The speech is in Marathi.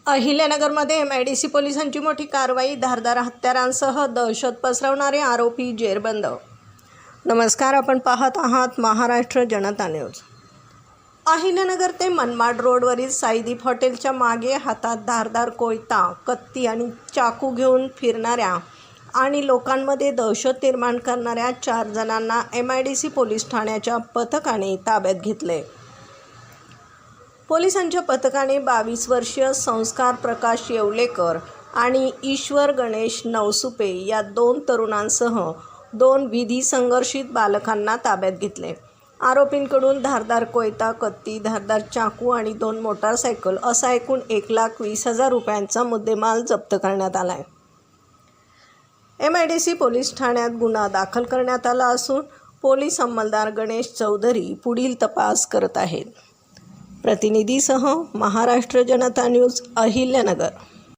अहिल्यानगरमध्ये MIDC पोलिसांची मोठी कारवाई, धारदार हत्यारांसह दहशत पसरवणारे आरोपी जेरबंद। नमस्कार, आपण पाहत आहात महाराष्ट्र जनता न्यूज। अहिल्यानगर ते मनमाड रोडवरील साईदीप हॉटेलच्या मागे हातात धारदार कोयता, कत्ती आणि चाकू घेऊन फिरणाऱ्या आणि लोकांमध्ये दहशत निर्माण करणाऱ्या 4 जणांना MIDC पोलीस ठाण्याच्या पथकाने ताब्यात घेतले। पोलिसांच्या पथकाने 22 वर्षीय संस्कार प्रकाश येवलेकर आणि ईश्वर गणेश नवसुपे या 2 तरुणांसह 2 विधी संघर्षित बालकांना ताब्यात घेतले। आरोपींकडून धारदार कोयता, कत्ती, धारदार चाकू आणि 2 मोटारसायकल असा एकूण 1,20,000 रुपयांचा मुद्देमाल जप्त करण्यात आला आहे। MIDC पोलीस ठाण्यात गुन्हा दाखल करण्यात आला असून पोलीस अंमलदार गणेश चौधरी पुढील तपास करत आहेत। प्रतिनिधीसह महाराष्ट्र जनता न्यूज, अहिल्यानगर।